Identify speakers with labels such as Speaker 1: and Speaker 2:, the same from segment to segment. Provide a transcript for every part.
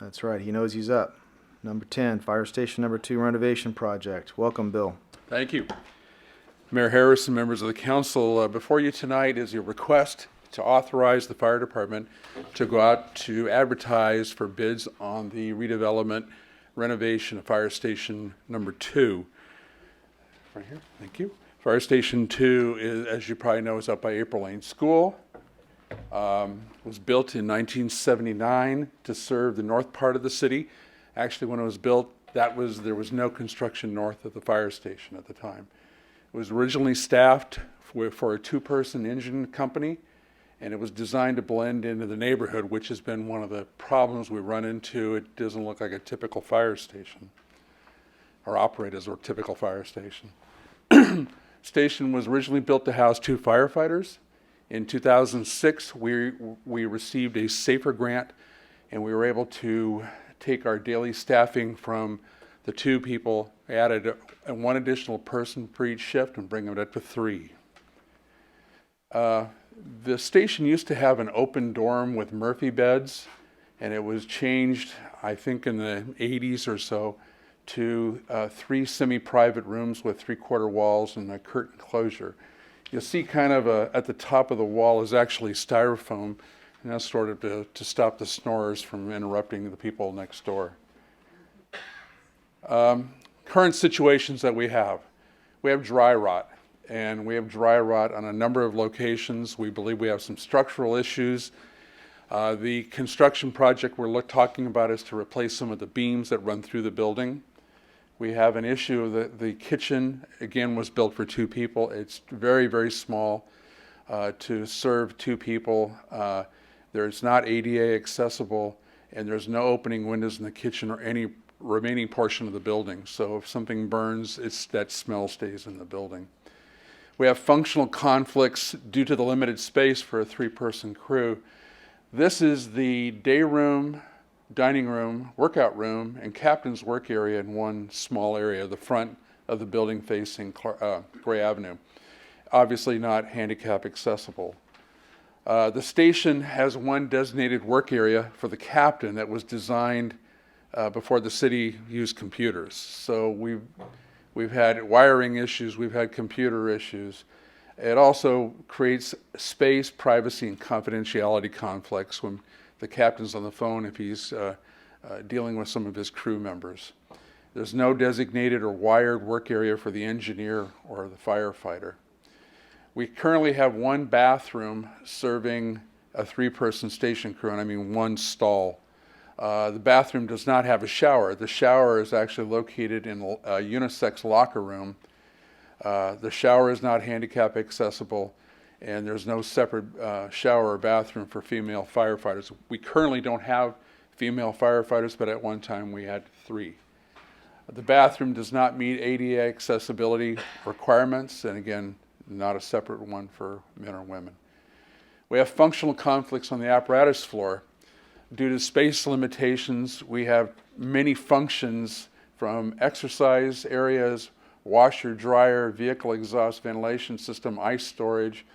Speaker 1: That's right, he knows he's up. Number 10, Fire Station Number 2 renovation project. Welcome, Bill.
Speaker 2: Thank you. Mayor Harris and members of the council, before you tonight is your request to authorize the fire department to go out to advertise for bids on the redevelopment renovation of Fire Station Number 2. Right here, thank you. Fire Station 2, is, as you probably know, is up by April Lane School. Was built in 1979 to serve the north part of the city. Actually, when it was built, there was no construction north of the fire station at the time. It was originally staffed for a two-person engine company, and it was designed to blend into the neighborhood, which has been one of the problems we run into. It doesn't look like a typical fire station, or operate as a typical fire station. Station was originally built to house 2 firefighters. In 2006, we received a SAFER grant, and we were able to take our daily staffing from the 2 people, added one additional person for each shift, and bring it up to 3. The station used to have an open dorm with Murphy beds, and it was changed, I think in the 80s or so, to 3 semi-private rooms with 3/4 walls and a curtain closure. You'll see kind of at the top of the wall is actually styrofoam, and that's sort of to stop the snorers from interrupting the people next door. Current situations that we have dry rot, and we have dry rot on a number of locations. We believe we have some structural issues. The construction project we're talking about is to replace some of the beams that run through the building. We have an issue that the kitchen, again, was built for 2 people. It's very, very small to serve 2 people. There's not ADA accessible, and there's no opening windows in the kitchen or any remaining portion of the building. So if something burns, that smell stays in the building. We have functional conflicts due to the limited space for a 3-person crew. This is the day room, dining room, workout room, and captain's work area in one small area, the front of the building facing Gray Avenue. Obviously not handicap accessible. The station has one designated work area for the captain that was designed before the city used computers. So we've had wiring issues, we've had computer issues. It also creates space, privacy, and confidentiality conflicts when the captain's on the phone if he's dealing with some of his crew members. There's no designated or wired work area for the engineer or the firefighter. We currently have 1 bathroom serving a 3-person station crew, and I mean 1 stall. The bathroom does not have a shower. The shower is actually located in a unisex locker room. The shower is not handicap accessible, and there's no separate shower or bathroom for female firefighters. We currently don't have female firefighters, but at one time we had 3. The bathroom does not meet ADA accessibility requirements, and again, not a separate one for men or women. We have functional conflicts on the apparatus floor. Due to space limitations, we have many functions from exercise areas, washer, dryer, vehicle exhaust ventilation system, ice storage,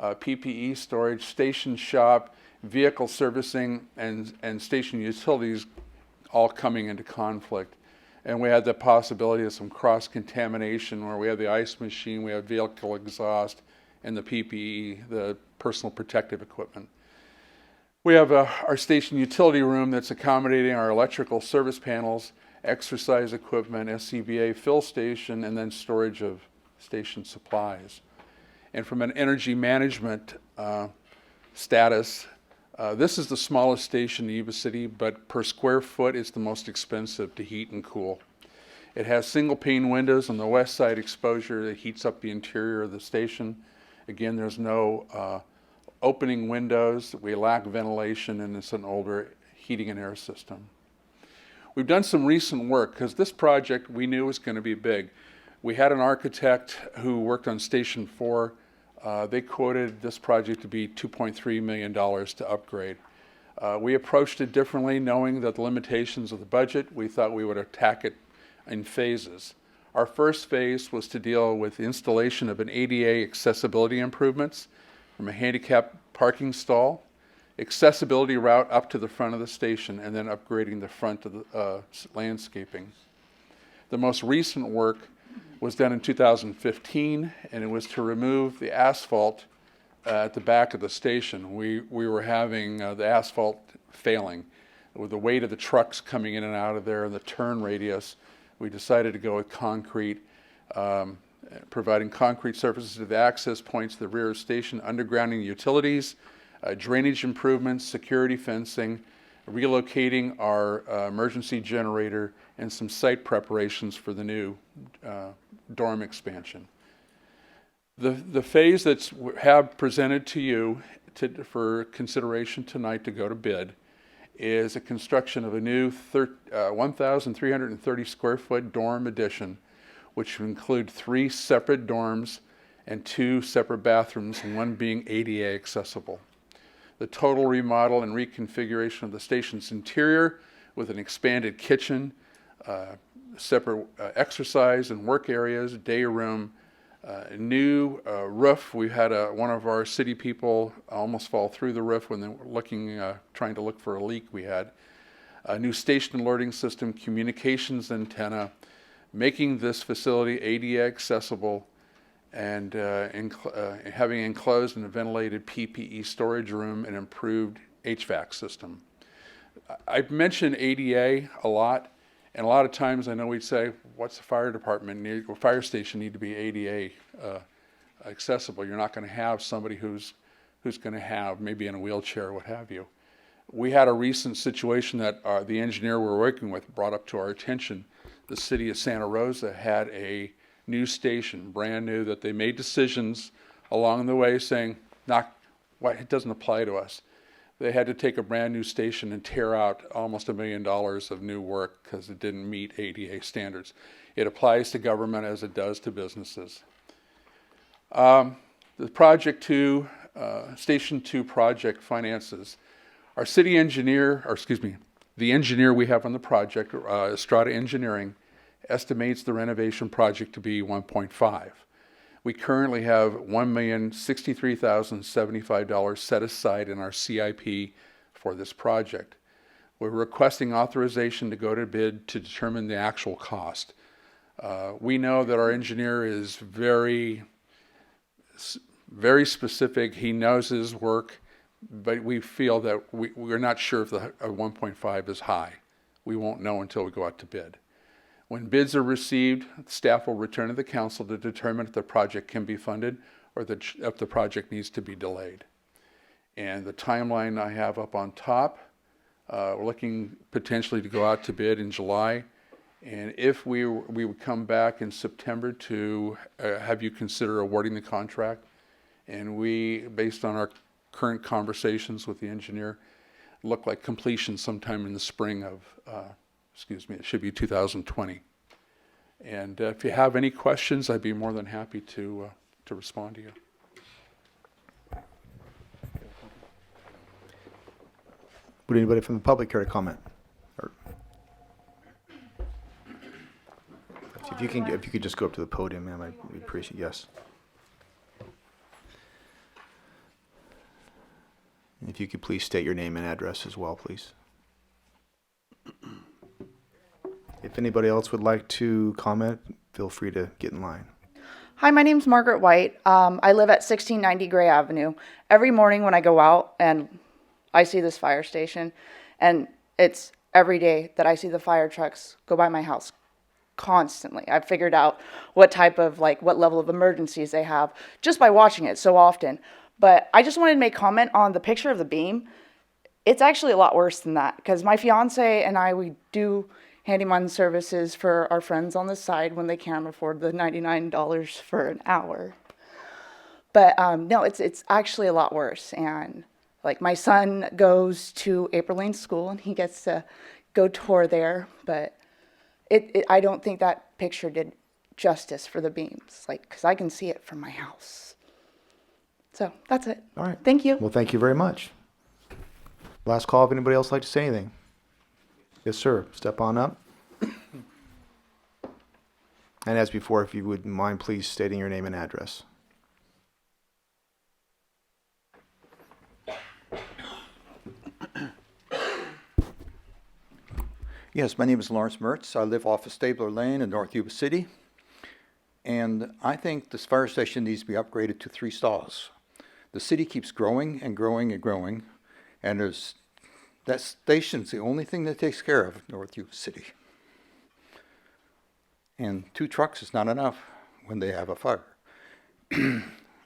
Speaker 2: PPE storage, station shop, vehicle servicing, and station utilities all coming into conflict. And we had the possibility of some cross-contamination where we have the ice machine, we have vehicle exhaust, and the PPE, the personal protective equipment. We have our station utility room that's accommodating our electrical service panels, exercise equipment, SCBA fill station, and then storage of station supplies. And from an energy management status, this is the smallest station in Yuba City, but per square foot it's the most expensive to heat and cool. It has single pane windows on the west side exposure that heats up the interior of the station. Again, there's no opening windows. We lack ventilation, and it's an older heating and air system. We've done some recent work because this project we knew was going to be big. We had an architect who worked on Station 4. They quoted this project to be $2.3 million to upgrade. We approached it differently, knowing that the limitations of the budget. We thought we would attack it in phases. Our first phase was to deal with installation of an ADA accessibility improvements from a handicap parking stall accessibility route up to the front of the station, and then upgrading the front of the landscaping. The most recent work was done in 2015, and it was to remove the asphalt at the back of the station. We were having the asphalt failing. With the weight of the trucks coming in and out of there and the turn radius, we decided to go with concrete, providing concrete surfaces to the access points to the rear of the station, undergrounding utilities, drainage improvements, security fencing, relocating our emergency generator, and some site preparations for the new dorm expansion. The phase that's have presented to you for consideration tonight to go to bid is a construction of a new 1,330 square foot dorm addition, which will include 3 separate dorms and 2 separate bathrooms, and 1 being ADA accessible. The total remodel and reconfiguration of the station's interior with an expanded kitchen, separate exercise and work areas, day room, new roof. We had one of our city people almost fall through the roof when they were trying to look for a leak we had. A new station alerting system, communications antenna, making this facility ADA accessible, and having enclosed and ventilated PPE storage room and improved HVAC system. I've mentioned ADA a lot, and a lot of times I know we'd say, what's the fire department need, or fire station need to be ADA accessible? You're not going to have somebody who's going to have maybe in a wheelchair or what have you. We had a recent situation that the engineer we're working with brought up to our attention. The city of Santa Rosa had a new station, brand new, that they made decisions along the way saying, it doesn't apply to us. They had to take a brand new station and tear out almost $1 million of new work because it didn't meet ADA standards. It applies to government as it does to businesses. The Station 2 project finances. Our city engineer, the engineer we have on the project, Estrada Engineering, estimates the renovation project to be 1.5. We currently have $1,063,075 set aside in our CIP for this project. We're requesting authorization to go to bid to determine the actual cost. We know that our engineer is very specific. He knows his work, but we feel that we're not sure if the 1.5 is high. We won't know until we go out to bid. When bids are received, staff will return to the council to determine if the project can be funded or if the project needs to be delayed. And the timeline I have up on top, we're looking potentially to go out to bid in July. And if we would come back in September to have you consider awarding the contract, and we, based on our current conversations with the engineer, look like completion sometime in the spring of it should be 2020. And if you have any questions, I'd be more than happy to respond to you.
Speaker 1: Would anybody from the public care to comment? Or if you could just go up to the podium, ma'am, I'd appreciate it. Yes. And if you could please state your name and address as well, please. If anybody else would like to comment, feel free to get in line.
Speaker 3: Hi, my name's Margaret White. I live at 1690 Gray Avenue. Every morning when I go out and I see this fire station, and it's every day that I see the fire trucks go by my house constantly. I've figured out what level of emergencies they have just by watching it so often. But I just wanted to make comment on the picture of the beam. It's actually a lot worse than that, because my fiance and I, we do handyman services for our friends on the side when they can't afford the $99 for an hour. But no, it's actually a lot worse. And like, my son goes to April Lane School and he gets to go tour there, but I don't think that picture did justice for the beams, because I can see it from my house. So that's it.
Speaker 1: All right.
Speaker 3: Thank you.
Speaker 1: Well, thank you very much. Last call, if anybody else would like to say anything. Yes, sir. Step on up. And as before, if you would mind, please stating your name and address.
Speaker 4: Yes, my name is Lawrence Mertz. I live off of Stabler Lane in North Yuba City. And I think this fire station needs to be upgraded to 3 stalls. The city keeps growing and growing and growing, and that station's the only thing that takes care of North Yuba City. And 2 trucks is not enough when they have a fire.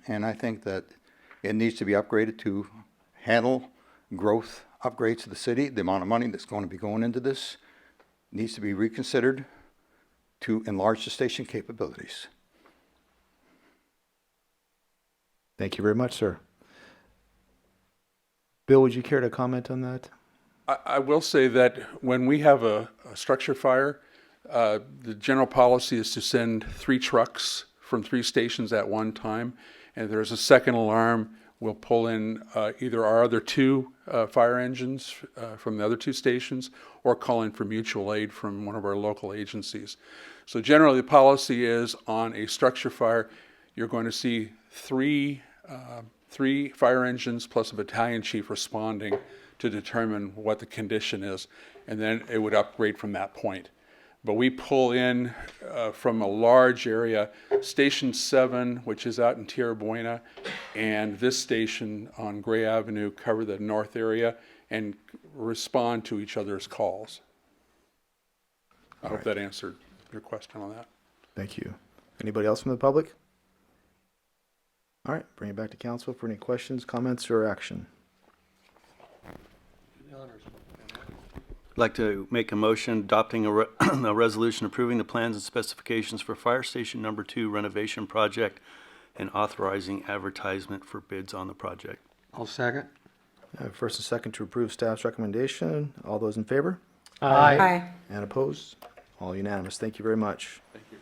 Speaker 4: And I think that it needs to be upgraded to handle growth upgrades to the city. The amount of money that's going to be going into this needs to be reconsidered to enlarge the station capabilities.
Speaker 1: Thank you very much, sir. Bill, would you care to comment on that?
Speaker 2: I will say that when we have a structure fire, the general policy is to send 3 trucks from 3 stations at one time. And if there's a second alarm, we'll pull in either our other 2 fire engines from the other 2 stations or call in for mutual aid from one of our local agencies. So generally the policy is on a structure fire, you're going to see 3 fire engines plus a battalion chief responding to determine what the condition is, and then it would upgrade from that point. But we pull in from a large area, Station 7, which is out in Tierra Buena, and this station on Gray Avenue cover the north area and respond to each other's calls. I hope that answered your question on that.
Speaker 1: Thank you. Anybody else from the public? All right, bring it back to council for any questions, comments, or action.
Speaker 5: I'd like to make a motion adopting a resolution approving the plans and specifications for Fire Station Number 2 renovation project and authorizing advertisement for bids on the project.
Speaker 6: I'll second.
Speaker 1: First and second to approve staff's recommendation. All those in favor?
Speaker 6: Aye.
Speaker 1: And opposed? All unanimous. Thank you very much.
Speaker 2: Thank you.